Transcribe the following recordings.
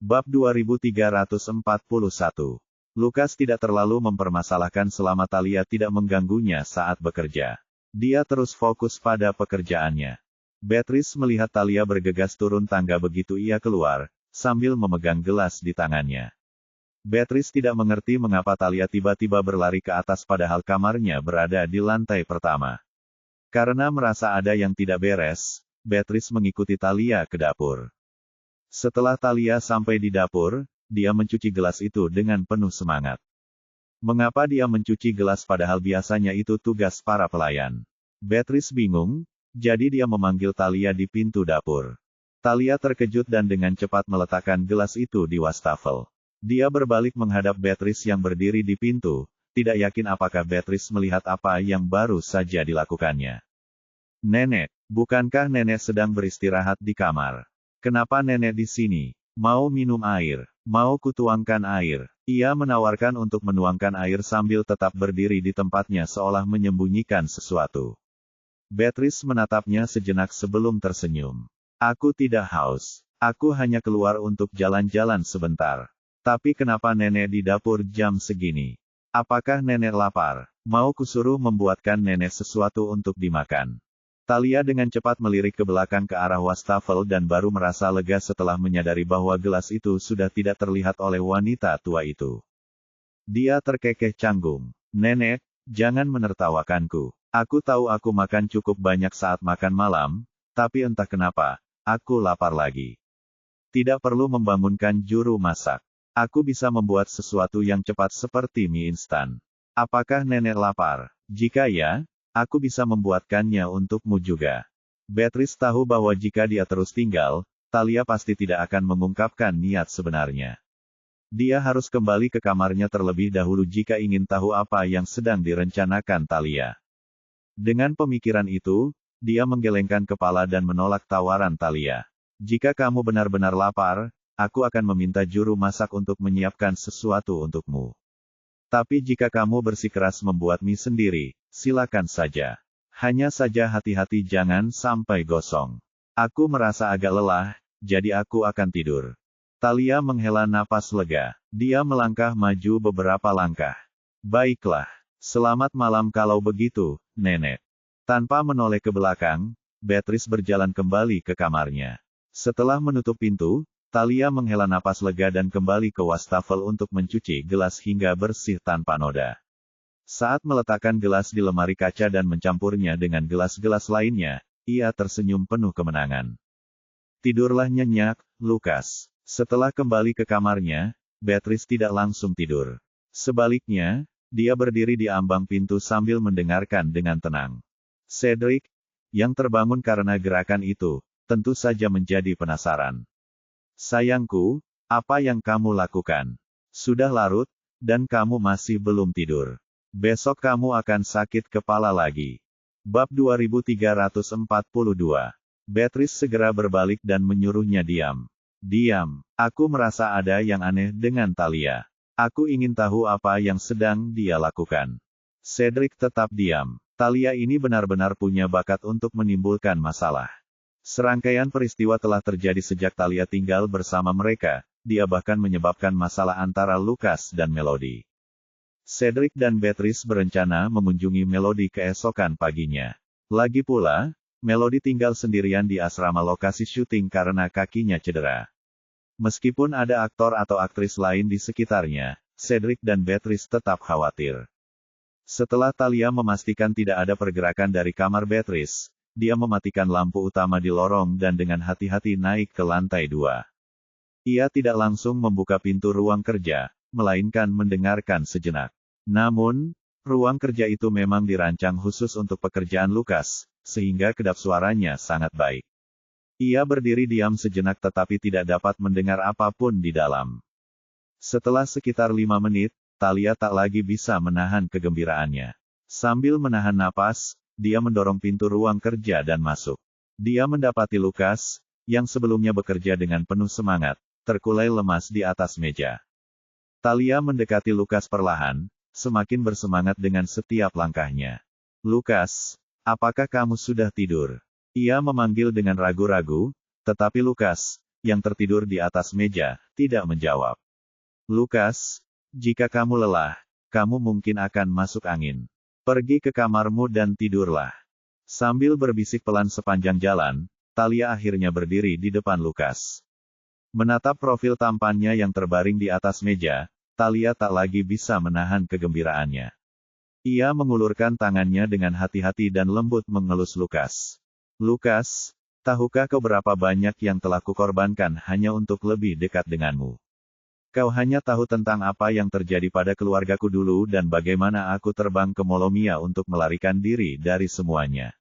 Bab 2341. Lukas tidak terlalu mempermasalahkan selama Thalia tidak mengganggunya saat bekerja. Dia terus fokus pada pekerjaannya. Beatrice melihat Thalia bergegas turun tangga begitu ia keluar, sambil memegang gelas di tangannya. Beatrice tidak mengerti mengapa Thalia tiba-tiba berlari ke atas padahal kamarnya berada di lantai pertama. Karena merasa ada yang tidak beres, Beatrice mengikuti Thalia ke dapur. Setelah Thalia sampai di dapur, dia mencuci gelas itu dengan penuh semangat. Mengapa dia mencuci gelas padahal biasanya itu tugas para pelayan? Beatrice bingung, jadi dia memanggil Thalia di pintu dapur. Thalia terkejut dan dengan cepat meletakkan gelas itu di wastafel. Dia berbalik menghadap Beatrice yang berdiri di pintu, tidak yakin apakah Beatrice melihat apa yang baru saja dilakukannya. "Nenek, bukankah nenek sedang beristirahat di kamar? Kenapa nenek di sini? Mau minum air? Mau kutuangkan air?" Ia menawarkan untuk menuangkan air sambil tetap berdiri di tempatnya seolah menyembunyikan sesuatu. Beatrice menatapnya sejenak sebelum tersenyum. "Aku tidak haus. Aku hanya keluar untuk jalan-jalan sebentar. Tapi kenapa nenek di dapur jam segini? Apakah nenek lapar? Mau kusuruh membuatkan nenek sesuatu untuk dimakan?" Thalia dengan cepat melirik ke belakang ke arah wastafel dan baru merasa lega setelah menyadari bahwa gelas itu sudah tidak terlihat oleh wanita tua itu. Dia terkekeh canggung. "Nenek, jangan menertawakanku. Aku tahu aku makan cukup banyak saat makan malam, tapi entah kenapa, aku lapar lagi. Tidak perlu membangunkan juru masak. Aku bisa membuat sesuatu yang cepat seperti mie instan. Apakah nenek lapar? Jika ya, aku bisa membuatkannya untukmu juga." Beatrice tahu bahwa jika dia terus tinggal, Thalia pasti tidak akan mengungkapkan niat sebenarnya. Dia harus kembali ke kamarnya terlebih dahulu jika ingin tahu apa yang sedang direncanakan Thalia. Dengan pemikiran itu, dia menggelengkan kepala dan menolak tawaran Thalia. "Jika kamu benar-benar lapar, aku akan meminta juru masak untuk menyiapkan sesuatu untukmu. Tapi jika kamu bersikeras membuat mie sendiri, silakan saja. Hanya saja hati-hati jangan sampai gosong. Aku merasa agak lelah, jadi aku akan tidur." Thalia menghela napas lega. Dia melangkah maju beberapa langkah. "Baiklah. Selamat malam kalau begitu, nenek." Tanpa menoleh ke belakang, Beatrice berjalan kembali ke kamarnya. Setelah menutup pintu, Thalia menghela napas lega dan kembali ke wastafel untuk mencuci gelas hingga bersih tanpa noda. Saat meletakkan gelas di lemari kaca dan mencampurnya dengan gelas-gelas lainnya, ia tersenyum penuh kemenangan. Tidurlah nyenyak, Lukas. Setelah kembali ke kamarnya, Beatrice tidak langsung tidur. Sebaliknya, dia berdiri di ambang pintu sambil mendengarkan dengan tenang. Cedric, yang terbangun karena gerakan itu, tentu saja menjadi penasaran. "Sayangku, apa yang kamu lakukan? Sudah larut, dan kamu masih belum tidur. Besok kamu akan sakit kepala lagi." Bab 2342. Beatrice segera berbalik dan menyuruhnya diam. "Diam. Aku merasa ada yang aneh dengan Thalia. Aku ingin tahu apa yang sedang dia lakukan." Cedric tetap diam. Thalia ini benar-benar punya bakat untuk menimbulkan masalah. Serangkaian peristiwa telah terjadi sejak Thalia tinggal bersama mereka, dia bahkan menyebabkan masalah antara Lukas dan Melody. Cedric dan Beatrice berencana mengunjungi Melody keesokan paginya. Lagi pula, Melody tinggal sendirian di asrama lokasi syuting karena kakinya cedera. Meskipun ada aktor atau aktris lain di sekitarnya, Cedric dan Beatrice tetap khawatir. Setelah Thalia memastikan tidak ada pergerakan dari kamar Beatrice, dia mematikan lampu utama di lorong dan dengan hati-hati naik ke lantai 2. Ia tidak langsung membuka pintu ruang kerja, melainkan mendengarkan sejenak. Namun, ruang kerja itu memang dirancang khusus untuk pekerjaan Lukas, sehingga kedap suaranya sangat baik. Ia berdiri diam sejenak tetapi tidak dapat mendengar apapun di dalam. Setelah sekitar 5 menit, Thalia tak lagi bisa menahan kegembiraannya. Sambil menahan napas, dia mendorong pintu ruang kerja dan masuk. Dia mendapati Lukas, yang sebelumnya bekerja dengan penuh semangat, terkulai lemas di atas meja. Thalia mendekati Lukas perlahan, semakin bersemangat dengan setiap langkahnya. "Lukas, apakah kamu sudah tidur?" Ia memanggil dengan ragu-ragu, tetapi Lukas, yang tertidur di atas meja, tidak menjawab. Lukas, jika kamu lelah, kamu mungkin akan masuk angin. Pergi ke kamarmu dan tidurlah. Sambil berbisik pelan sepanjang jalan, Talia akhirnya berdiri di depan Lukas. Menatap profil tampannya yang terbaring di atas meja, Talia tak lagi bisa menahan kegembiraannya. Ia mengulurkan tangannya dengan hati-hati dan lembut mengelus Lukas. Lukas, tahukah kau berapa banyak yang telah kukorbankan hanya untuk lebih dekat denganmu? Kau hanya tahu tentang apa yang terjadi pada keluargaku dulu dan bagaimana aku terbang ke Molomia untuk melarikan diri dari semuanya.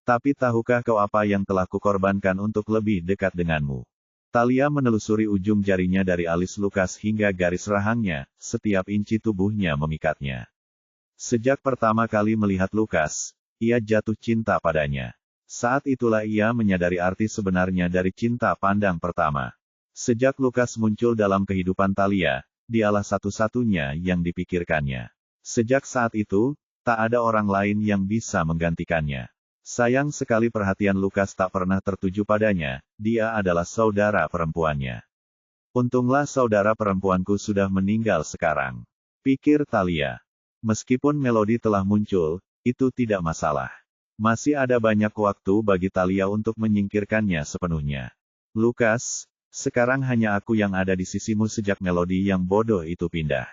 Tapi tahukah kau apa yang telah kukorbankan untuk lebih dekat denganmu? Talia menelusuri ujung jarinya dari alis Lukas hingga garis rahangnya, setiap inci tubuhnya memikatnya. Sejak pertama kali melihat Lukas, ia jatuh cinta padanya. Saat itulah ia menyadari arti sebenarnya dari cinta pandang pertama. Sejak Lukas muncul dalam kehidupan Talia, dialah satu-satunya yang dipikirkannya. Sejak saat itu, tak ada orang lain yang bisa menggantikannya. Sayang sekali perhatian Lukas tak pernah tertuju padanya, dia adalah saudara perempuannya. Untunglah saudara perempuanku sudah meninggal sekarang, pikir Talia. Meskipun Melody telah muncul, itu tidak masalah. Masih ada banyak waktu bagi Talia untuk menyingkirkannya sepenuhnya. Lukas, sekarang hanya aku yang ada di sisimu sejak Melody yang bodoh itu pindah.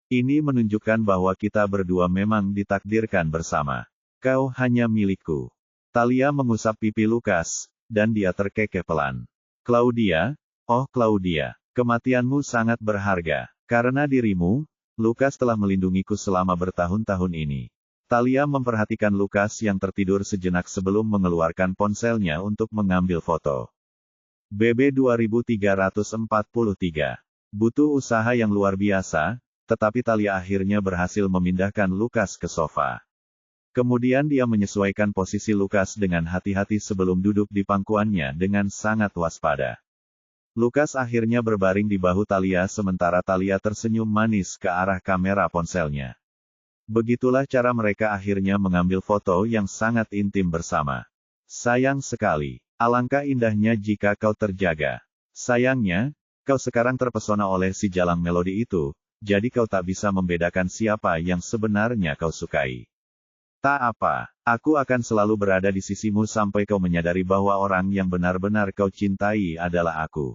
Ini menunjukkan bahwa kita berdua memang ditakdirkan bersama. Kau hanya milikku. Talia mengusap pipi Lukas, dan dia terkekeh pelan. Claudia, oh Claudia, kematianmu sangat berharga. Karena dirimu, Lukas telah melindungiku selama bertahun-tahun ini. Talia memperhatikan Lukas yang tertidur sejenak sebelum mengeluarkan ponselnya untuk mengambil foto. BB 2343. Butuh usaha yang luar biasa, tetapi Talia akhirnya berhasil memindahkan Lukas ke sofa. Kemudian dia menyesuaikan posisi Lukas dengan hati-hati sebelum duduk di pangkuannya dengan sangat waspada. Lukas akhirnya berbaring di bahu Talia sementara Talia tersenyum manis ke arah kamera ponselnya. Begitulah cara mereka akhirnya mengambil foto yang sangat intim bersama. Sayang sekali. Alangkah indahnya jika kau terjaga. Sayangnya, kau sekarang terpesona oleh si jalang Melody itu, jadi kau tak bisa membedakan siapa yang sebenarnya kau sukai. Tak apa, aku akan selalu berada di sisimu sampai kau menyadari bahwa orang yang benar-benar kau cintai adalah aku.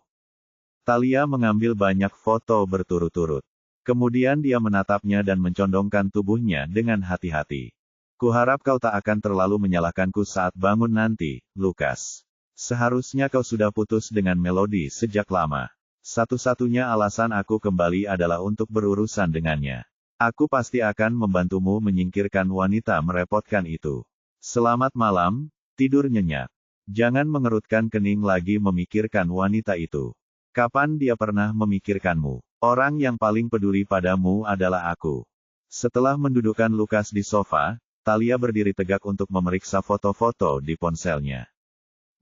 Talia mengambil banyak foto berturut-turut. Kemudian dia menatapnya dan mencondongkan tubuhnya dengan hati-hati. Kuharap kau tak akan terlalu menyalahkanku saat bangun nanti, Lukas. Seharusnya kau sudah putus dengan Melody sejak lama. Satu-satunya alasan aku kembali adalah untuk berurusan dengannya. Aku pasti akan membantumu menyingkirkan wanita merepotkan itu. Selamat malam, tidur nyenyak. Jangan mengerutkan kening lagi memikirkan wanita itu. Kapan dia pernah memikirkanmu? Orang yang paling peduli padamu adalah aku. Setelah mendudukkan Lukas di sofa, Talia berdiri tegak untuk memeriksa foto-foto di ponselnya.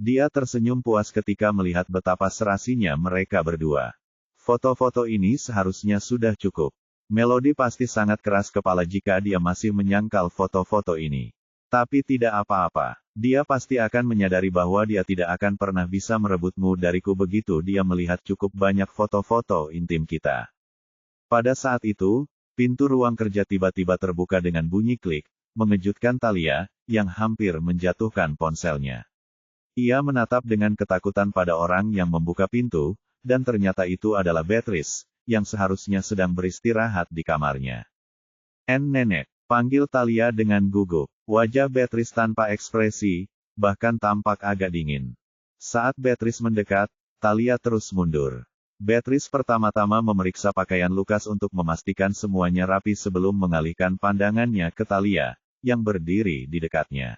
Dia tersenyum puas ketika melihat betapa serasinya mereka berdua. Foto-foto ini seharusnya sudah cukup. Melody pasti sangat keras kepala jika dia masih menyangkal foto-foto ini. Tapi tidak apa-apa. Dia pasti akan menyadari bahwa dia tidak akan pernah bisa merebutmu dariku begitu dia melihat cukup banyak foto-foto intim kita. Pada saat itu, pintu ruang kerja tiba-tiba terbuka dengan bunyi klik, mengejutkan Talia, yang hampir menjatuhkan ponselnya. Ia menatap dengan ketakutan pada orang yang membuka pintu, dan ternyata itu adalah Beatrice, yang seharusnya sedang beristirahat di kamarnya. Nenek, panggil Talia dengan gugup. Wajah Beatrice tanpa ekspresi, bahkan tampak agak dingin. Saat Beatrice mendekat, Talia terus mundur. Beatrice pertama-tama memeriksa pakaian Lukas untuk memastikan semuanya rapi sebelum mengalihkan pandangannya ke Talia, yang berdiri di dekatnya.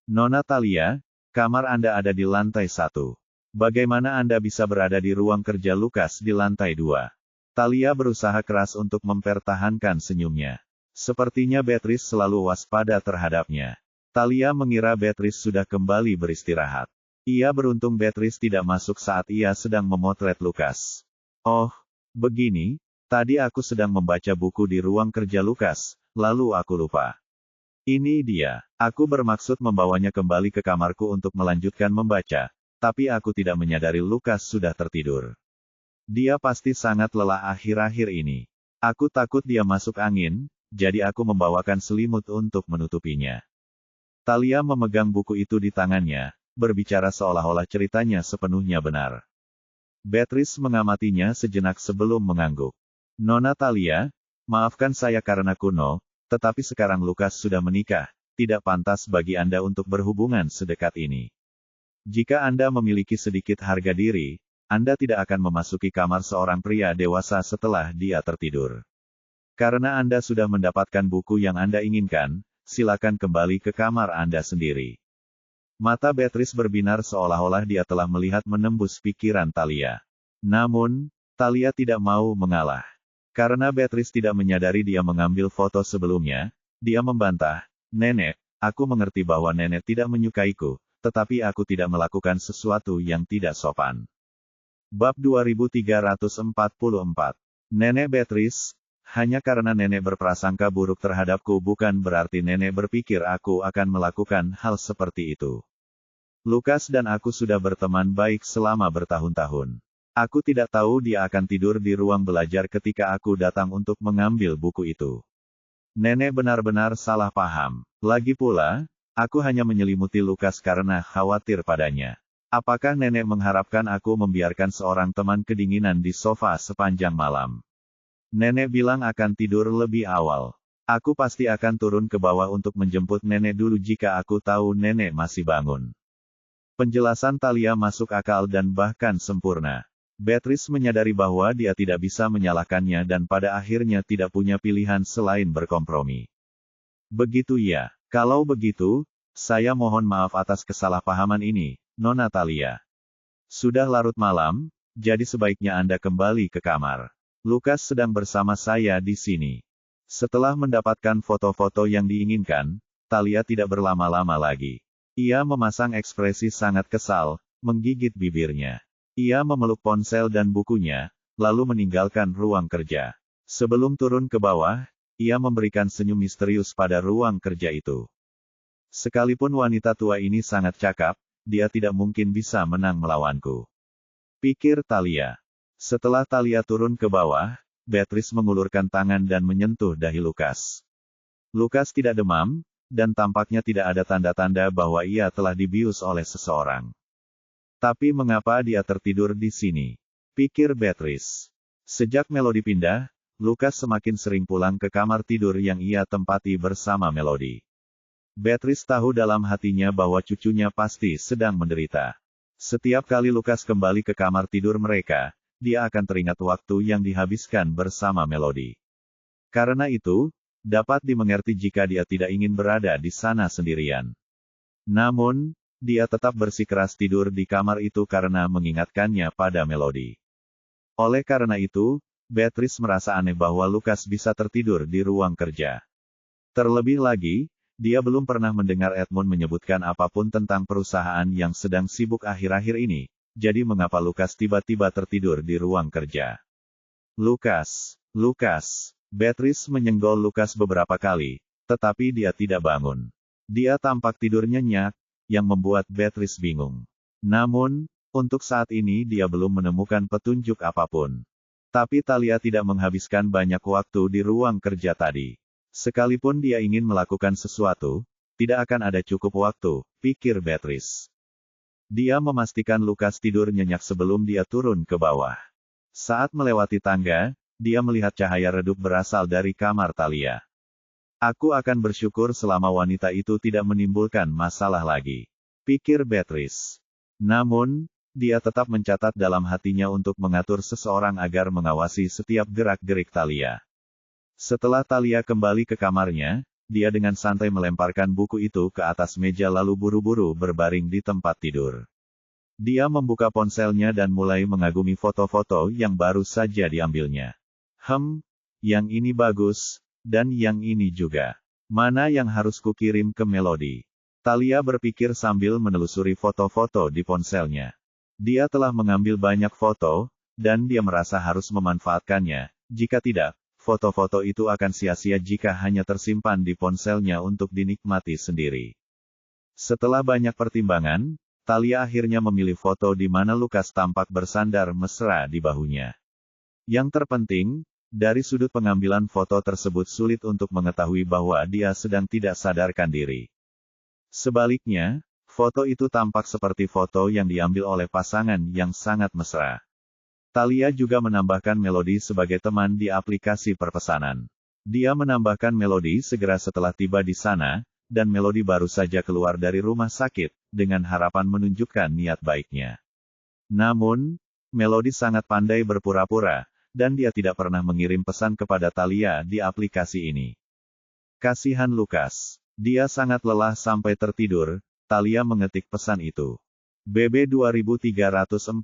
Nona Talia, kamar Anda ada di lantai 1. Bagaimana Anda bisa berada di ruang kerja Lukas di lantai 2? Talia berusaha keras untuk mempertahankan senyumnya. Sepertinya Beatrice selalu waspada terhadapnya. Talia mengira Beatrice sudah kembali beristirahat. Ia beruntung Beatrice tidak masuk saat ia sedang memotret Lukas. Oh, begini, tadi aku sedang membaca buku di ruang kerja Lukas, lalu aku lupa. Ini dia, aku bermaksud membawanya kembali ke kamarku untuk melanjutkan membaca, tapi aku tidak menyadari Lukas sudah tertidur. Dia pasti sangat lelah akhir-akhir ini. Aku takut dia masuk angin, jadi aku membawakan selimut untuk menutupinya. Talia memegang buku itu di tangannya, berbicara seolah-olah ceritanya sepenuhnya benar. Beatrice mengamatinya sejenak sebelum mengangguk. Nona Talia, maafkan saya karena kuno, tetapi sekarang Lukas sudah menikah, tidak pantas bagi Anda untuk berhubungan sedekat ini. Jika Anda memiliki sedikit harga diri, Anda tidak akan memasuki kamar seorang pria dewasa setelah dia tertidur. Karena Anda sudah mendapatkan buku yang Anda inginkan, silakan kembali ke kamar Anda sendiri. Mata Beatrice berbinar seolah-olah dia telah melihat menembus pikiran Talia. Namun, Talia tidak mau mengalah. Karena Beatrice tidak menyadari dia mengambil foto sebelumnya, dia membantah, "Nenek, aku mengerti bahwa nenek tidak menyukaiku, tetapi aku tidak melakukan sesuatu yang tidak sopan." Bab 2344. Nenek Beatrice, hanya karena nenek berprasangka buruk terhadapku bukan berarti nenek berpikir aku akan melakukan hal seperti itu. Lukas dan aku sudah berteman baik selama bertahun-tahun. Aku tidak tahu dia akan tidur di ruang belajar ketika aku datang untuk mengambil buku itu. Nenek benar-benar salah paham. Lagi pula, aku hanya menyelimuti Lukas karena khawatir padanya. Apakah nenek mengharapkan aku membiarkan seorang teman kedinginan di sofa sepanjang malam? Nenek bilang akan tidur lebih awal. Aku pasti akan turun ke bawah untuk menjemput nenek dulu jika aku tahu nenek masih bangun. Penjelasan Talia masuk akal dan bahkan sempurna. Beatrice menyadari bahwa dia tidak bisa menyalahkannya dan pada akhirnya tidak punya pilihan selain berkompromi. Begitu ya. Kalau begitu, saya mohon maaf atas kesalahpahaman ini, Nona Talia. Sudah larut malam, jadi sebaiknya Anda kembali ke kamar. Lukas sedang bersama saya di sini. Setelah mendapatkan foto-foto yang diinginkan, Talia tidak berlama-lama lagi. Ia memasang ekspresi sangat kesal, menggigit bibirnya. Ia memeluk ponsel dan bukunya, lalu meninggalkan ruang kerja. Sebelum turun ke bawah, ia memberikan senyum misterius pada ruang kerja itu. Sekalipun wanita tua ini sangat cakap, dia tidak mungkin bisa menang melawanku, pikir Talia. Setelah Talia turun ke bawah, Beatrice mengulurkan tangan dan menyentuh dahi Lukas. Lukas tidak demam, dan tampaknya tidak ada tanda-tanda bahwa ia telah dibius oleh seseorang. Tapi mengapa dia tertidur di sini? Pikir Beatrice. Sejak Melody pindah, Lukas semakin sering pulang ke kamar tidur yang ia tempati bersama Melody. Beatrice tahu dalam hatinya bahwa cucunya pasti sedang menderita. Setiap kali Lukas kembali ke kamar tidur mereka, dia akan teringat waktu yang dihabiskan bersama Melody. Karena itu, dapat dimengerti jika dia tidak ingin berada di sana sendirian. Namun, dia tetap bersikeras tidur di kamar itu karena mengingatkannya pada Melody. Oleh karena itu, Beatrice merasa aneh bahwa Lukas bisa tertidur di ruang kerja. Terlebih lagi, dia belum pernah mendengar Edmund menyebutkan apapun tentang perusahaan yang sedang sibuk akhir-akhir ini. Jadi mengapa Lukas tiba-tiba tertidur di ruang kerja? Lukas. Beatrice menyenggol Lukas beberapa kali, tetapi dia tidak bangun. Dia tampak tidur nyenyak, yang membuat Beatrice bingung. Namun, untuk saat ini dia belum menemukan petunjuk apapun. Tapi Talia tidak menghabiskan banyak waktu di ruang kerja tadi. Sekalipun dia ingin melakukan sesuatu, tidak akan ada cukup waktu, pikir Beatrice. Dia memastikan Lukas tidur nyenyak sebelum dia turun ke bawah. Saat melewati tangga, dia melihat cahaya redup berasal dari kamar Talia. Aku akan bersyukur selama wanita itu tidak menimbulkan masalah lagi, pikir Beatrice. Namun, dia tetap mencatat dalam hatinya untuk mengatur seseorang agar mengawasi setiap gerak-gerik Talia. Setelah Talia kembali ke kamarnya, dia dengan santai melemparkan buku itu ke atas meja lalu buru-buru berbaring di tempat tidur. Dia membuka ponselnya dan mulai mengagumi foto-foto yang baru saja diambilnya. Yang ini bagus, dan yang ini juga. Mana yang harus kukirim ke Melody? Talia berpikir sambil menelusuri foto-foto di ponselnya. Dia telah mengambil banyak foto, dan dia merasa harus memanfaatkannya. Jika tidak, foto-foto itu akan sia-sia jika hanya tersimpan di ponselnya untuk dinikmati sendiri. Setelah banyak pertimbangan, Talia akhirnya memilih foto di mana Lukas tampak bersandar mesra di bahunya. Yang terpenting, dari sudut pengambilan foto tersebut sulit untuk mengetahui bahwa dia sedang tidak sadarkan diri. Sebaliknya, foto itu tampak seperti foto yang diambil oleh pasangan yang sangat mesra. Talia juga menambahkan Melody sebagai teman di aplikasi perpesanan. Dia menambahkan Melody segera setelah tiba di sana, dan Melody baru saja keluar dari rumah sakit, dengan harapan menunjukkan niat baiknya. Namun, Melody sangat pandai berpura-pura, dan dia tidak pernah mengirim pesan kepada Talia di aplikasi ini. Kasihan Lukas. Dia sangat lelah sampai tertidur, Talia mengetik pesan itu. BB 2345.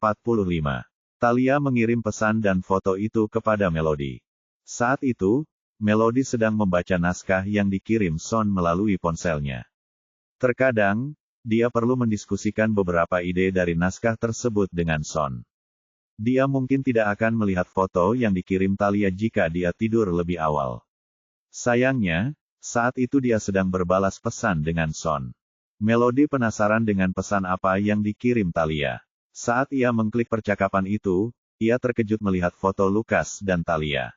Talia mengirim pesan dan foto itu kepada Melody. Saat itu, Melody sedang membaca naskah yang dikirim Son melalui ponselnya. Terkadang, dia perlu mendiskusikan beberapa ide dari naskah tersebut dengan Son. Dia mungkin tidak akan melihat foto yang dikirim Talia jika dia tidur lebih awal. Sayangnya, saat itu dia sedang berbalas pesan dengan Son. Melody penasaran dengan pesan apa yang dikirim Talia. Saat ia mengklik percakapan itu, ia terkejut melihat foto Lukas dan Talia.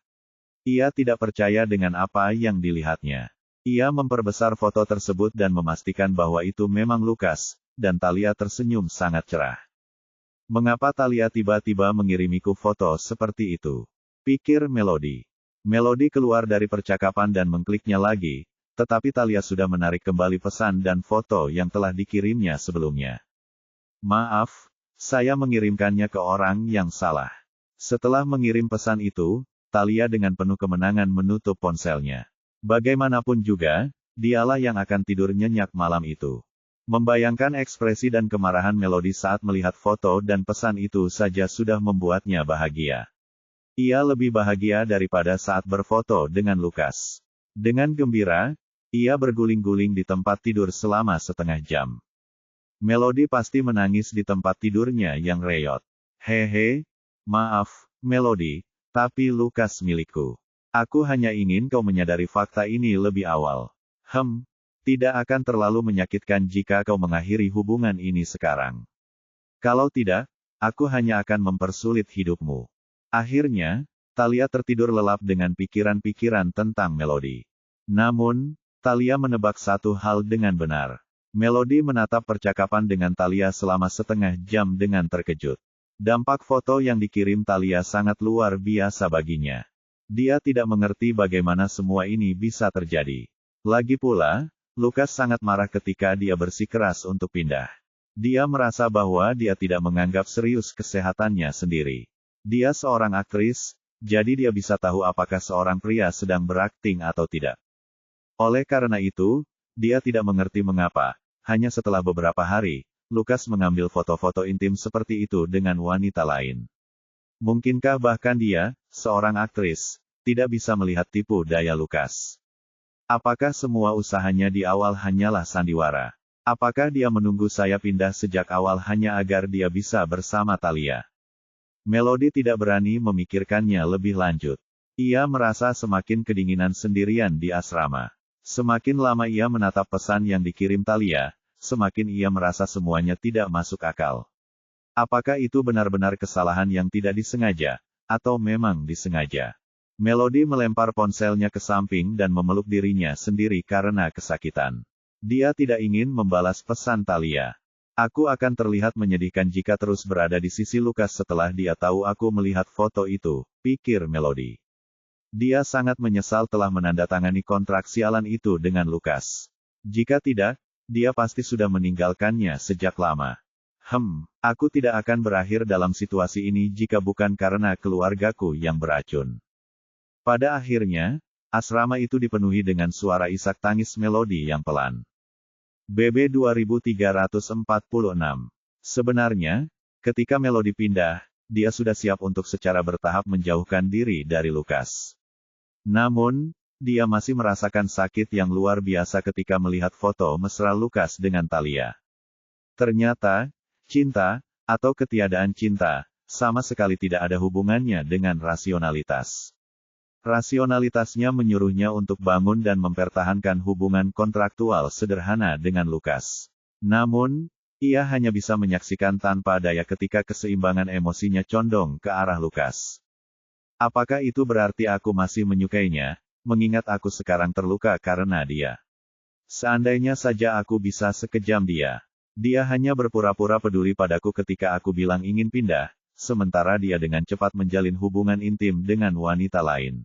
Ia tidak percaya dengan apa yang dilihatnya. Ia memperbesar foto tersebut dan memastikan bahwa itu memang Lukas, dan Talia tersenyum sangat cerah. Mengapa Talia tiba-tiba mengirimiku foto seperti itu? Pikir Melody. Melody keluar dari percakapan dan mengkliknya lagi, tetapi Talia sudah menarik kembali pesan dan foto yang telah dikirimnya sebelumnya. Maaf, saya mengirimkannya ke orang yang salah. Setelah mengirim pesan itu, Talia dengan penuh kemenangan menutup ponselnya. Bagaimanapun juga, dialah yang akan tidur nyenyak malam itu. Membayangkan ekspresi dan kemarahan Melody saat melihat foto dan pesan itu saja sudah membuatnya bahagia. Ia lebih bahagia daripada saat berfoto dengan Lukas. Dengan gembira, ia berguling-guling di tempat tidur selama setengah jam. Melody pasti menangis di tempat tidurnya yang reyot. Hehe, maaf, Melody, tapi Lukas milikku. Aku hanya ingin kau menyadari fakta ini lebih awal. Tidak akan terlalu menyakitkan jika kau mengakhiri hubungan ini sekarang. Kalau tidak, aku hanya akan mempersulit hidupmu. Akhirnya, Talia tertidur lelap dengan pikiran-pikiran tentang Melody. Namun, Talia menebak satu hal dengan benar. Melody menatap percakapan dengan Talia selama setengah jam dengan terkejut. Dampak foto yang dikirim Talia sangat luar biasa baginya. Dia tidak mengerti bagaimana semua ini bisa terjadi. Lagi pula, Lukas sangat marah ketika dia bersikeras untuk pindah. Dia merasa bahwa dia tidak menganggap serius kesehatannya sendiri. Dia seorang aktris, jadi dia bisa tahu apakah seorang pria sedang berakting atau tidak. Oleh karena itu, dia tidak mengerti mengapa, hanya setelah beberapa hari, Lukas mengambil foto-foto intim seperti itu dengan wanita lain. Mungkinkah bahkan dia, seorang aktris, tidak bisa melihat tipu daya Lukas? Apakah semua usahanya di awal hanyalah sandiwara? Apakah dia menunggu saya pindah sejak awal hanya agar dia bisa bersama Talia? Melody tidak berani memikirkannya lebih lanjut. Ia merasa semakin kedinginan sendirian di asrama. Semakin lama ia menatap pesan yang dikirim Talia, semakin ia merasa semuanya tidak masuk akal. Apakah itu benar-benar kesalahan yang tidak disengaja, atau memang disengaja? Melody melempar ponselnya ke samping dan memeluk dirinya sendiri karena kesakitan. Dia tidak ingin membalas pesan Talia. Aku akan terlihat menyedihkan jika terus berada di sisi Lukas setelah dia tahu aku melihat foto itu, pikir Melody. Dia sangat menyesal telah menandatangani kontrak sialan itu dengan Lukas. Jika tidak, dia pasti sudah meninggalkannya sejak lama. Aku tidak akan berakhir dalam situasi ini jika bukan karena keluargaku yang beracun. Pada akhirnya, asrama itu dipenuhi dengan suara isak tangis Melody yang pelan. BB 2346. Sebenarnya, ketika Melody pindah, dia sudah siap untuk secara bertahap menjauhkan diri dari Lukas. Namun, dia masih merasakan sakit yang luar biasa ketika melihat foto mesra Lukas dengan Talia. Ternyata, cinta, atau ketiadaan cinta, sama sekali tidak ada hubungannya dengan rasionalitas. Rasionalitasnya menyuruhnya untuk bangun dan mempertahankan hubungan kontraktual sederhana dengan Lukas. Namun, Ia hanya bisa menyaksikan tanpa daya ketika keseimbangan emosinya condong ke arah Lukas. Apakah itu berarti aku masih menyukainya, mengingat aku sekarang terluka karena dia? Seandainya saja aku bisa sekejam dia. Dia hanya berpura-pura peduli padaku ketika aku bilang ingin pindah, sementara dia dengan cepat menjalin hubungan intim dengan wanita lain.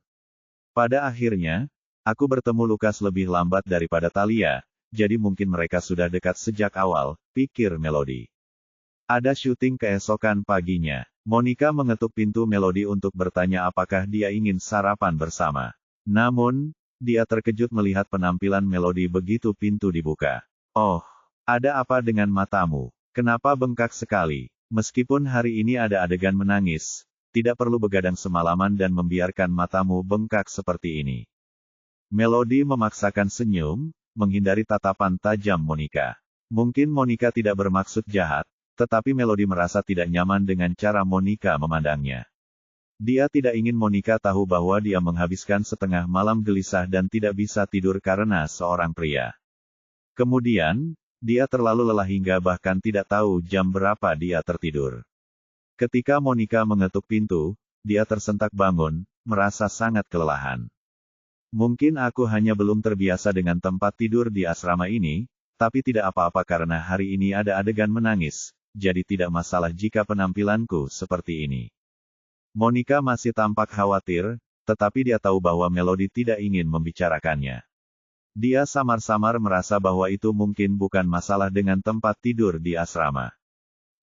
Pada akhirnya, aku bertemu Lukas lebih lambat daripada Thalia, jadi mungkin mereka sudah dekat sejak awal, pikir Melody. Ada syuting keesokan paginya. Monica mengetuk pintu Melody untuk bertanya apakah dia ingin sarapan bersama. Namun, dia terkejut melihat penampilan Melody begitu pintu dibuka. Oh, ada apa dengan matamu? Kenapa bengkak sekali? Meskipun hari ini ada adegan menangis, tidak perlu begadang semalaman dan membiarkan matamu bengkak seperti ini. Melody memaksakan senyum, menghindari tatapan tajam Monica. Mungkin Monica tidak bermaksud jahat, tetapi Melody merasa tidak nyaman dengan cara Monica memandangnya. Dia tidak ingin Monica tahu bahwa dia menghabiskan setengah malam gelisah dan tidak bisa tidur karena seorang pria. Kemudian, dia terlalu lelah hingga bahkan tidak tahu jam berapa dia tertidur. Ketika Monica mengetuk pintu, dia tersentak bangun, merasa sangat kelelahan. Mungkin aku hanya belum terbiasa dengan tempat tidur di asrama ini, tapi tidak apa-apa karena hari ini ada adegan menangis, jadi tidak masalah jika penampilanku seperti ini. Monica masih tampak khawatir, tetapi dia tahu bahwa Melody tidak ingin membicarakannya. Dia samar-samar merasa bahwa itu mungkin bukan masalah dengan tempat tidur di asrama.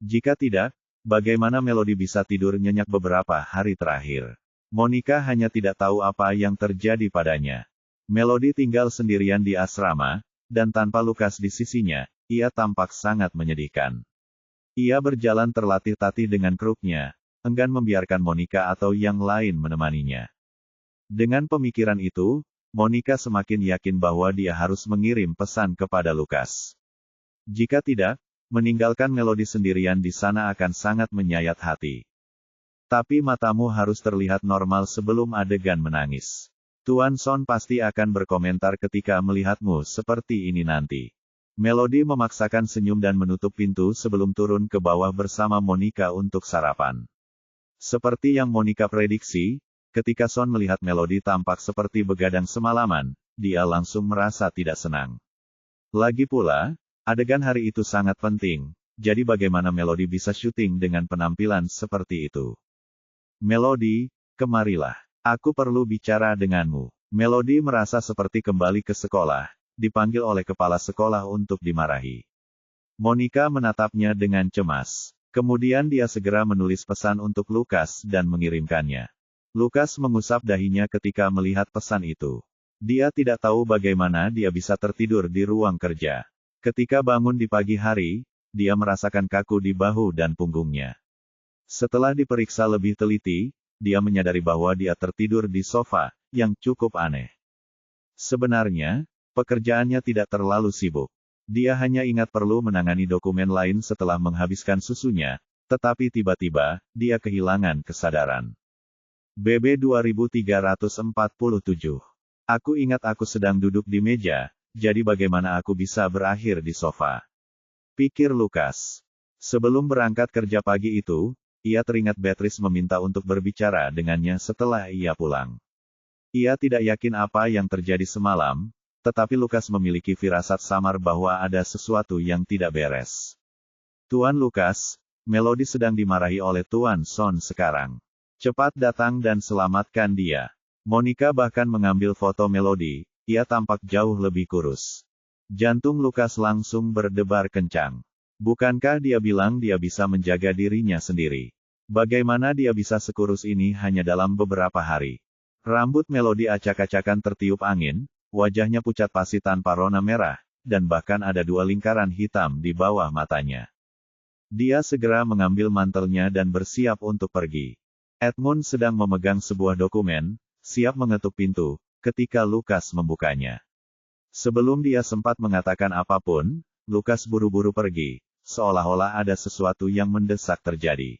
Jika tidak, bagaimana Melody bisa tidur nyenyak beberapa hari terakhir? Monica hanya tidak tahu apa yang terjadi padanya. Melody tinggal sendirian di asrama, dan tanpa Lukas di sisinya, ia tampak sangat menyedihkan. Ia berjalan terlatih-tatih dengan kruknya, enggan membiarkan Monica atau yang lain menemaninya. Dengan pemikiran itu, Monica semakin yakin bahwa dia harus mengirim pesan kepada Lukas. Jika tidak, meninggalkan Melody sendirian di sana akan sangat menyayat hati. Tapi matamu harus terlihat normal sebelum adegan menangis. Tuan Son pasti akan berkomentar ketika melihatmu seperti ini nanti. Melody memaksakan senyum dan menutup pintu sebelum turun ke bawah bersama Monica untuk sarapan. Seperti yang Monica prediksi, ketika Son melihat Melody tampak seperti begadang semalaman, dia langsung merasa tidak senang. Lagi pula, adegan hari itu sangat penting, jadi bagaimana Melody bisa syuting dengan penampilan seperti itu? Melody, kemarilah. Aku perlu bicara denganmu. Melody merasa seperti kembali ke sekolah, dipanggil oleh kepala sekolah untuk dimarahi. Monica menatapnya dengan cemas. Kemudian dia segera menulis pesan untuk Lukas dan mengirimkannya. Lukas mengusap dahinya ketika melihat pesan itu. Dia tidak tahu bagaimana dia bisa tertidur di ruang kerja. Ketika bangun di pagi hari, dia merasakan kaku di bahu dan punggungnya. Setelah diperiksa lebih teliti, dia menyadari bahwa dia tertidur di sofa, yang cukup aneh. Sebenarnya, pekerjaannya tidak terlalu sibuk. Dia hanya ingat perlu menangani dokumen lain setelah menghabiskan susunya, tetapi tiba-tiba, dia kehilangan kesadaran. BB 2347. Aku ingat aku sedang duduk di meja, jadi bagaimana aku bisa berakhir di sofa? Pikir Lukas. Sebelum berangkat kerja pagi itu, ia teringat Beatrice meminta untuk berbicara dengannya setelah ia pulang. Ia tidak yakin apa yang terjadi semalam, tetapi Lukas memiliki firasat samar bahwa ada sesuatu yang tidak beres. Tuan Lukas, Melody sedang dimarahi oleh Tuan Son sekarang. Cepat datang dan selamatkan dia. Monica bahkan mengambil foto Melody, ia tampak jauh lebih kurus. Jantung Lukas langsung berdebar kencang. Bukankah dia bilang dia bisa menjaga dirinya sendiri? Bagaimana dia bisa sekurus ini hanya dalam beberapa hari? Rambut Melody acak-acakan tertiup angin, wajahnya pucat pasi tanpa rona merah, dan bahkan ada 2 lingkaran hitam di bawah matanya. Dia segera mengambil mantelnya dan bersiap untuk pergi. Edmund sedang memegang sebuah dokumen, siap mengetuk pintu, ketika Lukas membukanya. Sebelum dia sempat mengatakan apapun, Lukas buru-buru pergi, seolah-olah ada sesuatu yang mendesak terjadi.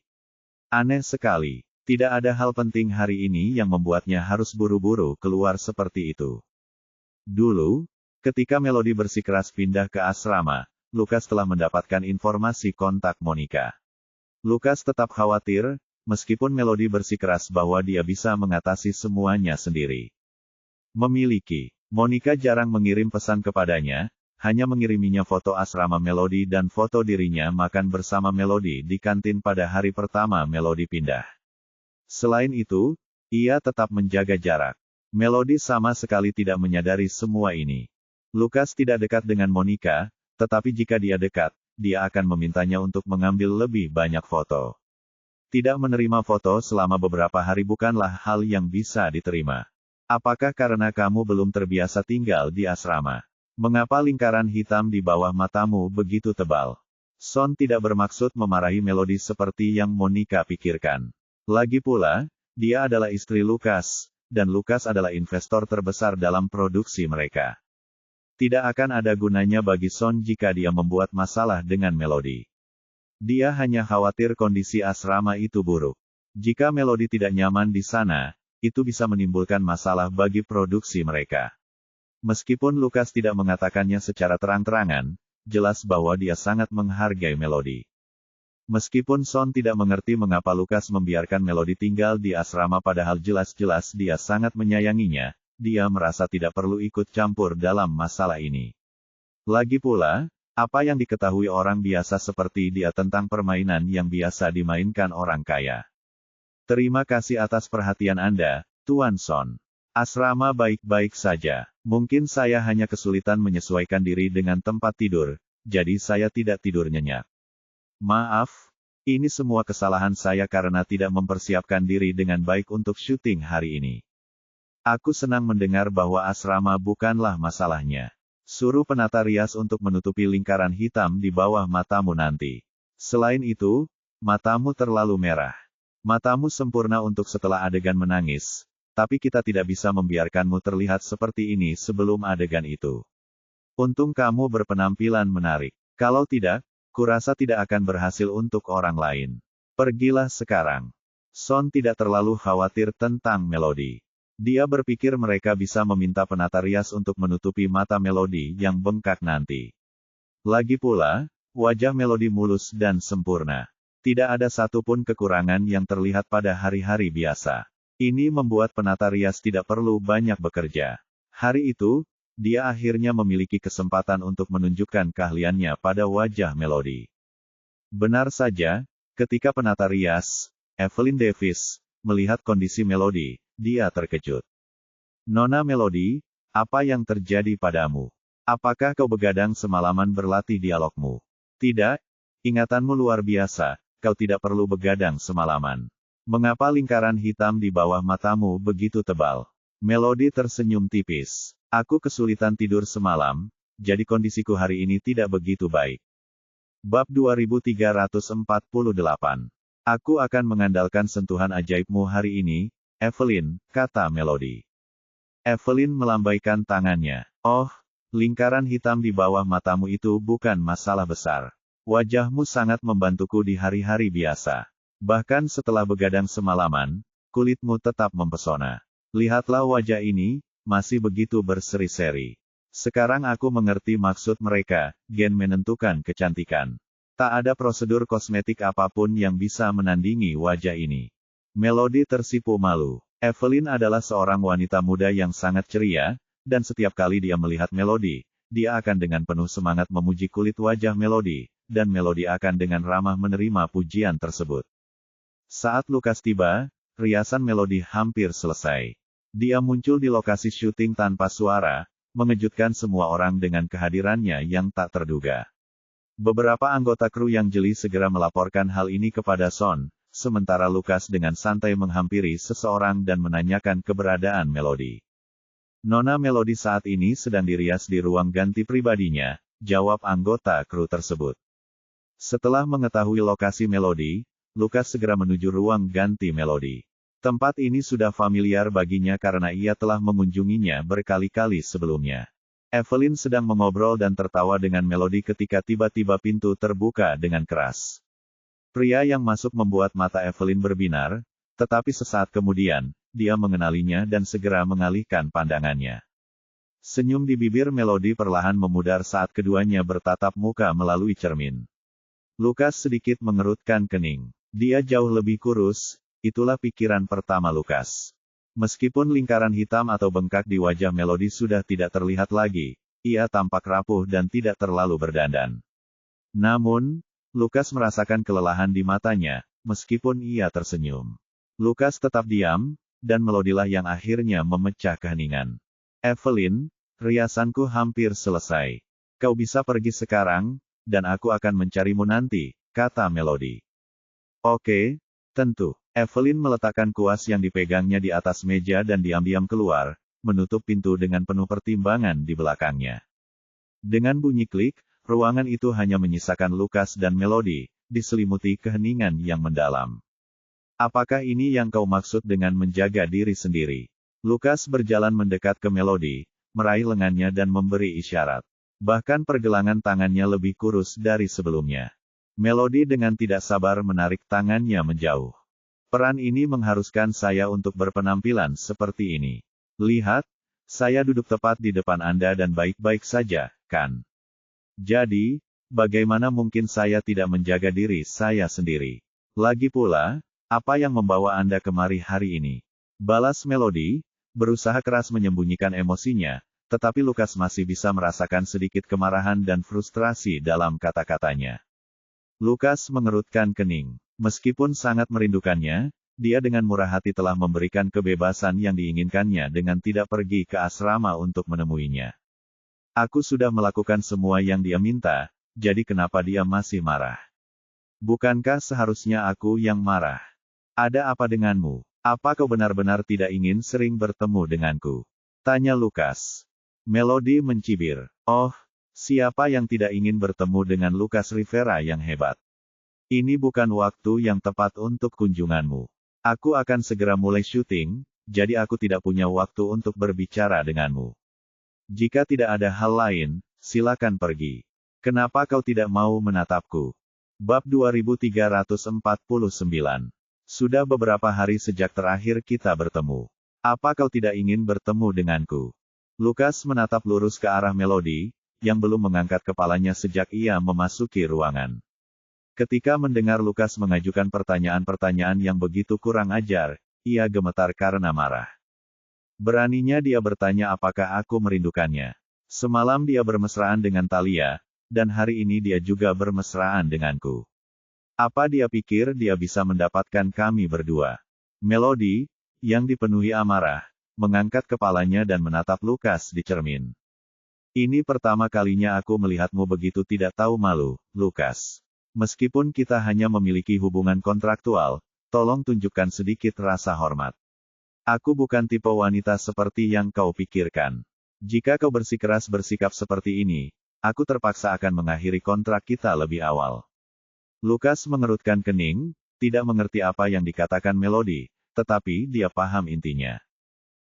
Aneh sekali, tidak ada hal penting hari ini yang membuatnya harus buru-buru keluar seperti itu. Dulu, ketika Melody bersikeras pindah ke asrama, Lukas telah mendapatkan informasi kontak Monica. Lukas tetap khawatir, meskipun Melody bersikeras bahwa dia bisa mengatasi semuanya sendiri. Monica jarang mengirim pesan kepadanya, hanya mengiriminya foto asrama Melody dan foto dirinya makan bersama Melody di kantin pada hari pertama Melody pindah. Selain itu, ia tetap menjaga jarak. Melody sama sekali tidak menyadari semua ini. Lukas tidak dekat dengan Monica, tetapi jika dia dekat, dia akan memintanya untuk mengambil lebih banyak foto. Tidak menerima foto selama beberapa hari bukanlah hal yang bisa diterima. Apakah karena kamu belum terbiasa tinggal di asrama? Mengapa lingkaran hitam di bawah matamu begitu tebal? Son tidak bermaksud memarahi Melody seperti yang Monica pikirkan. Lagi pula, dia adalah istri Lukas, dan Lukas adalah investor terbesar dalam produksi mereka. Tidak akan ada gunanya bagi Son jika dia membuat masalah dengan Melody. Dia hanya khawatir kondisi asrama itu buruk. Jika Melody tidak nyaman di sana, itu bisa menimbulkan masalah bagi produksi mereka. Meskipun Lukas tidak mengatakannya secara terang-terangan, jelas bahwa dia sangat menghargai Melody. Meskipun Son tidak mengerti mengapa Lukas membiarkan Melody tinggal di asrama padahal jelas-jelas dia sangat menyayanginya, dia merasa tidak perlu ikut campur dalam masalah ini. Lagi pula, apa yang diketahui orang biasa seperti dia tentang permainan yang biasa dimainkan orang kaya? Terima kasih atas perhatian Anda, Tuan Son. Asrama baik-baik saja. Mungkin saya hanya kesulitan menyesuaikan diri dengan tempat tidur, jadi saya tidak tidur nyenyak. Maaf, ini semua kesalahan saya karena tidak mempersiapkan diri dengan baik untuk syuting hari ini. Aku senang mendengar bahwa asrama bukanlah masalahnya. Suruh penata rias untuk menutupi lingkaran hitam di bawah matamu nanti. Selain itu, matamu terlalu merah. Matamu sempurna untuk setelah adegan menangis, tapi kita tidak bisa membiarkanmu terlihat seperti ini sebelum adegan itu. Untung kamu berpenampilan menarik. Kalau tidak, kurasa tidak akan berhasil untuk orang lain. Pergilah sekarang. Son tidak terlalu khawatir tentang Melody. Dia berpikir mereka bisa meminta penata rias untuk menutupi mata Melody yang bengkak nanti. Lagi pula, wajah Melody mulus dan sempurna. Tidak ada satupun kekurangan yang terlihat pada hari-hari biasa. Ini membuat penata rias tidak perlu banyak bekerja. Hari itu, dia akhirnya memiliki kesempatan untuk menunjukkan keahliannya pada wajah Melody. Benar saja, ketika penata rias, Evelyn Davis, melihat kondisi Melody, dia terkejut. Nona Melody, apa yang terjadi padamu? Apakah kau begadang semalaman berlatih dialogmu? Tidak, ingatanmu luar biasa, kau tidak perlu begadang semalaman. Mengapa lingkaran hitam di bawah matamu begitu tebal? Melody tersenyum tipis. Aku kesulitan tidur semalam, jadi kondisiku hari ini tidak begitu baik. Bab 2348. Aku akan mengandalkan sentuhan ajaibmu hari ini, Evelyn, kata Melody. Evelyn melambaikan tangannya. Oh, lingkaran hitam di bawah matamu itu bukan masalah besar. Wajahmu sangat membantuku di hari-hari biasa. Bahkan setelah begadang semalaman, kulitmu tetap mempesona. Lihatlah wajah ini, masih begitu berseri-seri. Sekarang aku mengerti maksud mereka, gen menentukan kecantikan. Tak ada prosedur kosmetik apapun yang bisa menandingi wajah ini. Melody tersipu malu. Evelyn adalah seorang wanita muda yang sangat ceria, dan setiap kali dia melihat Melody, dia akan dengan penuh semangat memuji kulit wajah Melody, dan Melody akan dengan ramah menerima pujian tersebut. Saat Lukas tiba, riasan Melody hampir selesai. Dia muncul di lokasi syuting tanpa suara, mengejutkan semua orang dengan kehadirannya yang tak terduga. Beberapa anggota kru yang jeli segera melaporkan hal ini kepada Son, sementara Lukas dengan santai menghampiri seseorang dan menanyakan keberadaan Melody. Nona Melody saat ini sedang dirias di ruang ganti pribadinya, jawab anggota kru tersebut. Setelah mengetahui lokasi Melody, Lukas segera menuju ruang ganti Melody. Tempat ini sudah familiar baginya karena ia telah mengunjunginya berkali-kali sebelumnya. Evelyn sedang mengobrol dan tertawa dengan Melody ketika tiba-tiba pintu terbuka dengan keras. Pria yang masuk membuat mata Evelyn berbinar, tetapi sesaat kemudian, dia mengenalinya dan segera mengalihkan pandangannya. Senyum di bibir Melody perlahan memudar saat keduanya bertatap muka melalui cermin. Lukas sedikit mengerutkan kening. Dia jauh lebih kurus, itulah pikiran pertama Lukas. Meskipun lingkaran hitam atau bengkak di wajah Melody sudah tidak terlihat lagi, ia tampak rapuh dan tidak terlalu berdandan. Namun, Lukas merasakan kelelahan di matanya, meskipun ia tersenyum. Lukas tetap diam, dan Melodilah yang akhirnya memecah keheningan. Evelyn, riasanku hampir selesai. Kau bisa pergi sekarang, dan aku akan mencarimu nanti, kata Melody. Oke, tentu. Evelyn meletakkan kuas yang dipegangnya di atas meja dan diam-diam keluar, menutup pintu dengan penuh pertimbangan di belakangnya. Dengan bunyi klik, ruangan itu hanya menyisakan Lukas dan Melody, diselimuti keheningan yang mendalam. Apakah ini yang kau maksud dengan menjaga diri sendiri? Lukas berjalan mendekat ke Melody, meraih lengannya dan memberi isyarat. Bahkan pergelangan tangannya lebih kurus dari sebelumnya. Melody dengan tidak sabar menarik tangannya menjauh. Peran ini mengharuskan saya untuk berpenampilan seperti ini. Lihat, saya duduk tepat di depan Anda dan baik-baik saja, kan? Jadi, bagaimana mungkin saya tidak menjaga diri saya sendiri? Lagi pula, apa yang membawa Anda kemari hari ini? Balas Melody, berusaha keras menyembunyikan emosinya, tetapi Lukas masih bisa merasakan sedikit kemarahan dan frustrasi dalam kata-katanya. Lukas mengerutkan kening. Meskipun sangat merindukannya, dia dengan murah hati telah memberikan kebebasan yang diinginkannya dengan tidak pergi ke asrama untuk menemuinya. Aku sudah melakukan semua yang dia minta, jadi kenapa dia masih marah? Bukankah seharusnya aku yang marah? Ada apa denganmu? Apa kau benar-benar tidak ingin sering bertemu denganku? Tanya Lukas. Melody mencibir. Oh, siapa yang tidak ingin bertemu dengan Lukas Rivera yang hebat? Ini bukan waktu yang tepat untuk kunjunganmu. Aku akan segera mulai syuting, jadi aku tidak punya waktu untuk berbicara denganmu. Jika tidak ada hal lain, silakan pergi. Kenapa kau tidak mau menatapku? Bab 2349. Sudah beberapa hari sejak terakhir kita bertemu. Apa kau tidak ingin bertemu denganku? Lukas menatap lurus ke arah Melody, yang belum mengangkat kepalanya sejak ia memasuki ruangan. Ketika mendengar Lukas mengajukan pertanyaan-pertanyaan yang begitu kurang ajar, ia gemetar karena marah. Beraninya dia bertanya apakah aku merindukannya. Semalam dia bermesraan dengan Thalia, dan hari ini dia juga bermesraan denganku. Apa dia pikir dia bisa mendapatkan kami berdua? Melody, yang dipenuhi amarah, mengangkat kepalanya dan menatap Lukas di cermin. Ini pertama kalinya aku melihatmu begitu tidak tahu malu, Lukas. Meskipun kita hanya memiliki hubungan kontraktual, tolong tunjukkan sedikit rasa hormat. Aku bukan tipe wanita seperti yang kau pikirkan. Jika kau bersikeras bersikap seperti ini, aku terpaksa akan mengakhiri kontrak kita lebih awal. Lukas mengerutkan kening, tidak mengerti apa yang dikatakan Melody, tetapi dia paham intinya.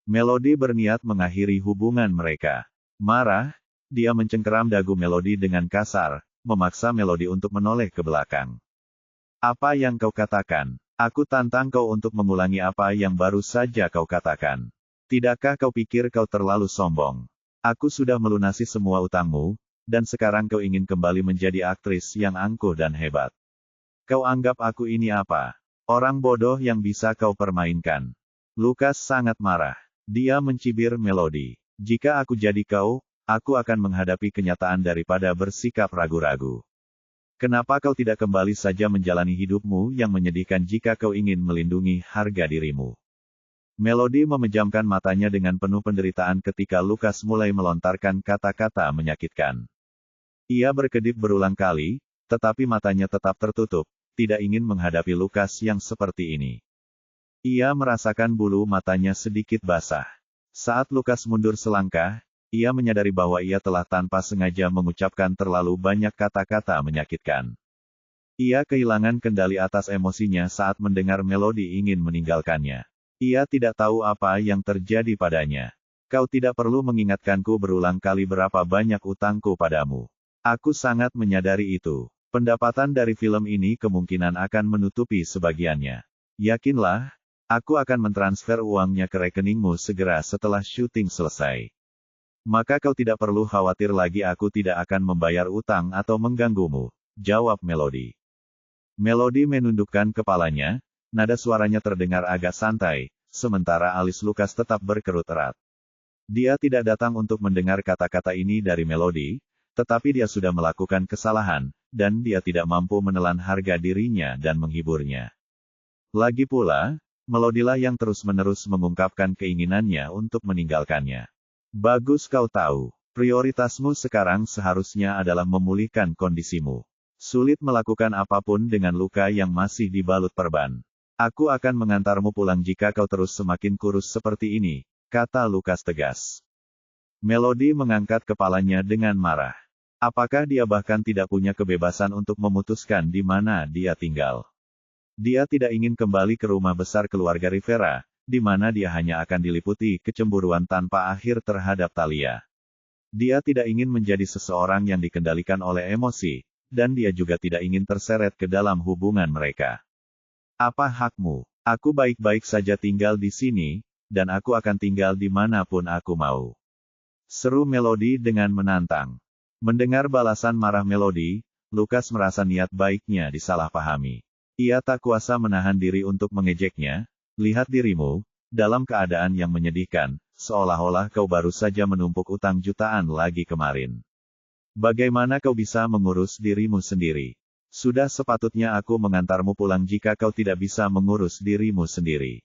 Melody berniat mengakhiri hubungan mereka. Marah, dia mencengkeram dagu Melody dengan kasar, memaksa Melody untuk menoleh ke belakang. Apa yang kau katakan? Aku tantang kau untuk mengulangi apa yang baru saja kau katakan. Tidakkah kau pikir kau terlalu sombong? Aku sudah melunasi semua utangmu, dan sekarang kau ingin kembali menjadi aktris yang angkuh dan hebat. Kau anggap aku ini apa? Orang bodoh yang bisa kau permainkan. Lukas sangat marah. Dia mencibir Melody. Jika aku jadi kau, aku akan menghadapi kenyataan daripada bersikap ragu-ragu. Kenapa kau tidak kembali saja menjalani hidupmu yang menyedihkan jika kau ingin melindungi harga dirimu? Melody memejamkan matanya dengan penuh penderitaan ketika Lukas mulai melontarkan kata-kata menyakitkan. Ia berkedip berulang kali, tetapi matanya tetap tertutup, tidak ingin menghadapi Lukas yang seperti ini. Ia merasakan bulu matanya sedikit basah. Saat Lukas mundur selangkah, ia menyadari bahwa ia telah tanpa sengaja mengucapkan terlalu banyak kata-kata menyakitkan. Ia kehilangan kendali atas emosinya saat mendengar Melody ingin meninggalkannya. Ia tidak tahu apa yang terjadi padanya. Kau tidak perlu mengingatkanku berulang kali berapa banyak utangku padamu. Aku sangat menyadari itu. Pendapatan dari film ini kemungkinan akan menutupi sebagiannya. Yakinlah, aku akan mentransfer uangnya ke rekeningmu segera setelah syuting selesai. Maka kau tidak perlu khawatir lagi, aku tidak akan membayar utang atau mengganggumu, jawab Melody. Melody menundukkan kepalanya, nada suaranya terdengar agak santai, sementara alis Lukas tetap berkerut erat. Dia tidak datang untuk mendengar kata-kata ini dari Melody, tetapi dia sudah melakukan kesalahan, dan dia tidak mampu menelan harga dirinya dan menghiburnya. Lagi pula, Melody lah yang terus-menerus mengungkapkan keinginannya untuk meninggalkannya. Bagus kau tahu, prioritasmu sekarang seharusnya adalah memulihkan kondisimu. Sulit melakukan apapun dengan luka yang masih dibalut perban. Aku akan mengantarmu pulang jika kau terus semakin kurus seperti ini, kata Lukas tegas. Melody mengangkat kepalanya dengan marah. Apakah dia bahkan tidak punya kebebasan untuk memutuskan di mana dia tinggal? Dia tidak ingin kembali ke rumah besar keluarga Rivera, di mana dia hanya akan diliputi kecemburuan tanpa akhir terhadap Thalia. Dia tidak ingin menjadi seseorang yang dikendalikan oleh emosi, dan dia juga tidak ingin terseret ke dalam hubungan mereka. Apa hakmu? Aku baik-baik saja tinggal di sini, dan aku akan tinggal di manapun aku mau. Seru Melody dengan menantang. Mendengar balasan marah Melody, Lukas merasa niat baiknya disalahpahami. Ia tak kuasa menahan diri untuk mengejeknya. Lihat dirimu, dalam keadaan yang menyedihkan, seolah-olah kau baru saja menumpuk utang jutaan lagi kemarin. Bagaimana kau bisa mengurus dirimu sendiri? Sudah sepatutnya aku mengantarmu pulang jika kau tidak bisa mengurus dirimu sendiri.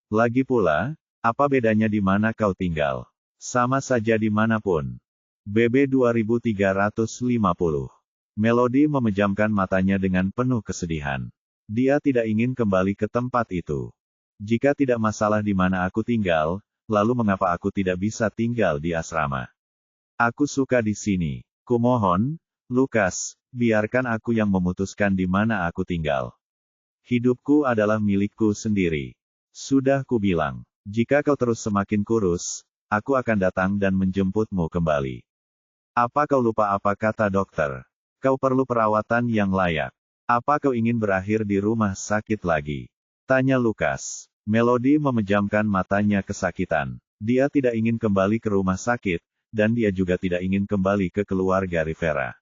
Lagi pula, apa bedanya di mana kau tinggal? Sama saja dimanapun. BB 2350. Melody memejamkan matanya dengan penuh kesedihan. Dia tidak ingin kembali ke tempat itu. Jika tidak masalah di mana aku tinggal, lalu mengapa aku tidak bisa tinggal di asrama? Aku suka di sini. Kumohon, Lukas, biarkan aku yang memutuskan di mana aku tinggal. Hidupku adalah milikku sendiri. Sudah kubilang, jika kau terus semakin kurus, aku akan datang dan menjemputmu kembali. Apa kau lupa apa kata dokter? Kau perlu perawatan yang layak. Apa kau ingin berakhir di rumah sakit lagi? Tanya Lukas. Melody memejamkan matanya kesakitan. Dia tidak ingin kembali ke rumah sakit, dan dia juga tidak ingin kembali ke keluarga Rivera.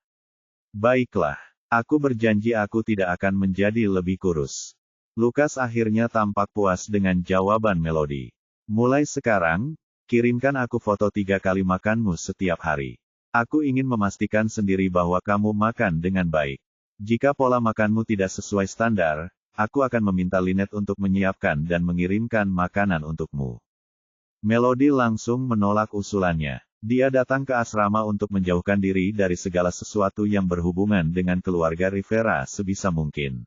Baiklah, aku berjanji aku tidak akan menjadi lebih kurus. Lukas akhirnya tampak puas dengan jawaban Melody. Mulai sekarang, kirimkan aku foto 3 kali makanmu setiap hari. Aku ingin memastikan sendiri bahwa kamu makan dengan baik. Jika pola makanmu tidak sesuai standar, aku akan meminta Lynette untuk menyiapkan dan mengirimkan makanan untukmu. Melody langsung menolak usulannya. Dia datang ke asrama untuk menjauhkan diri dari segala sesuatu yang berhubungan dengan keluarga Rivera sebisa mungkin.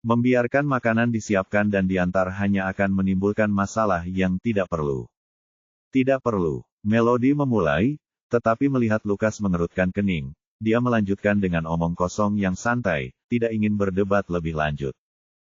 Membiarkan makanan disiapkan dan diantar hanya akan menimbulkan masalah yang tidak perlu. Tidak perlu. Melody memulai, tetapi melihat Lukas mengerutkan kening, dia melanjutkan dengan omong kosong yang santai, tidak ingin berdebat lebih lanjut.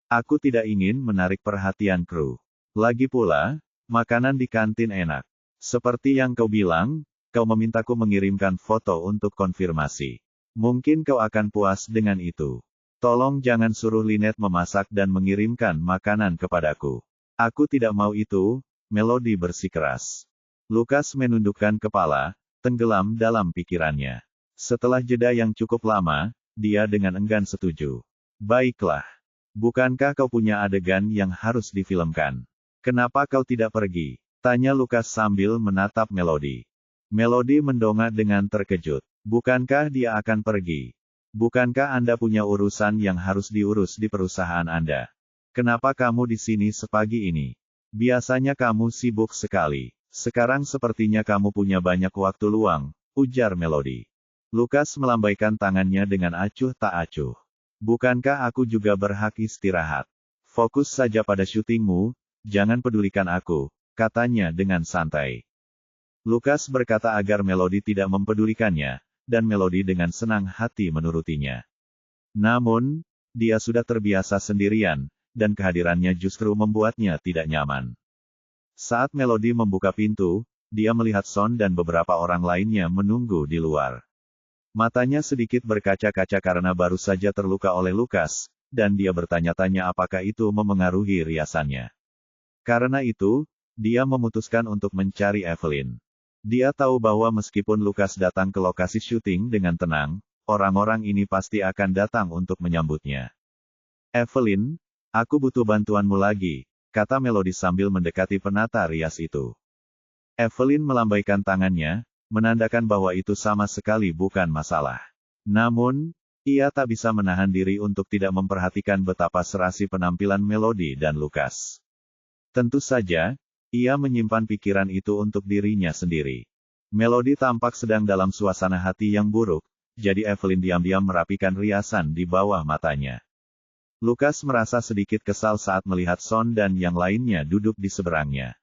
Aku tidak ingin menarik perhatian kru. Lagi pula, makanan di kantin enak. Seperti yang kau bilang, kau memintaku mengirimkan foto untuk konfirmasi. Mungkin kau akan puas dengan itu. Tolong jangan suruh Lynette memasak dan mengirimkan makanan kepadaku. Aku tidak mau itu, Melody bersikeras. Lukas menundukkan kepala, tenggelam dalam pikirannya. Setelah jeda yang cukup lama, dia dengan enggan setuju. Baiklah. Bukankah kau punya adegan yang harus difilmkan? Kenapa kau tidak pergi? Tanya Lukas sambil menatap Melody. Melody mendongak dengan terkejut. Bukankah dia akan pergi? Bukankah Anda punya urusan yang harus diurus di perusahaan Anda? Kenapa kamu di sini sepagi ini? Biasanya kamu sibuk sekali. Sekarang sepertinya kamu punya banyak waktu luang, ujar Melody. Lukas melambaikan tangannya dengan acuh tak acuh. Bukankah aku juga berhak istirahat? Fokus saja pada syutingmu, jangan pedulikan aku, katanya dengan santai. Lukas berkata agar Melody tidak mempedulikannya, dan Melody dengan senang hati menurutinya. Namun, dia sudah terbiasa sendirian, dan kehadirannya justru membuatnya tidak nyaman. Saat Melody membuka pintu, dia melihat Son dan beberapa orang lainnya menunggu di luar. Matanya sedikit berkaca-kaca karena baru saja terluka oleh Lukas, dan dia bertanya-tanya apakah itu memengaruhi riasannya. Karena itu, dia memutuskan untuk mencari Evelyn. Dia tahu bahwa meskipun Lukas datang ke lokasi syuting dengan tenang, orang-orang ini pasti akan datang untuk menyambutnya. Evelyn, aku butuh bantuanmu lagi, kata Melody sambil mendekati penata rias itu. Evelyn melambaikan tangannya, menandakan bahwa itu sama sekali bukan masalah. Namun, ia tak bisa menahan diri untuk tidak memperhatikan betapa serasi penampilan Melody dan Lukas. Tentu saja, ia menyimpan pikiran itu untuk dirinya sendiri. Melody tampak sedang dalam suasana hati yang buruk, jadi Evelyn diam-diam merapikan riasan di bawah matanya. Lukas merasa sedikit kesal saat melihat Son dan yang lainnya duduk di seberangnya.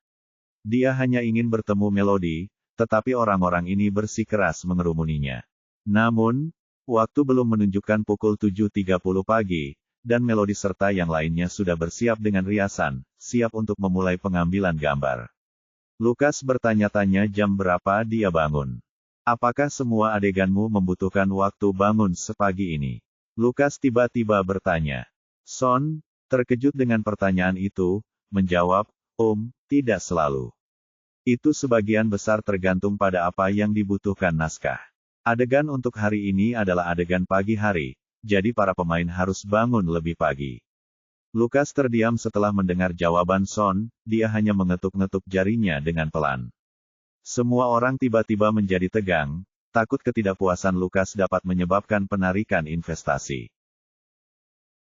Dia hanya ingin bertemu Melody, tetapi orang-orang ini bersikeras mengerumuninya. Namun, waktu belum menunjukkan pukul 7.30 pagi, dan Melody serta yang lainnya sudah bersiap dengan riasan, siap untuk memulai pengambilan gambar. Lukas bertanya-tanya jam berapa dia bangun. Apakah semua adeganmu membutuhkan waktu bangun sepagi ini? Lukas tiba-tiba bertanya. Son, terkejut dengan pertanyaan itu, menjawab, tidak selalu. Itu sebagian besar tergantung pada apa yang dibutuhkan naskah. Adegan untuk hari ini adalah adegan pagi hari, jadi para pemain harus bangun lebih pagi. Lukas terdiam setelah mendengar jawaban Son, dia hanya mengetuk-ngetuk jarinya dengan pelan. Semua orang tiba-tiba menjadi tegang, takut ketidakpuasan Lukas dapat menyebabkan penarikan investasi.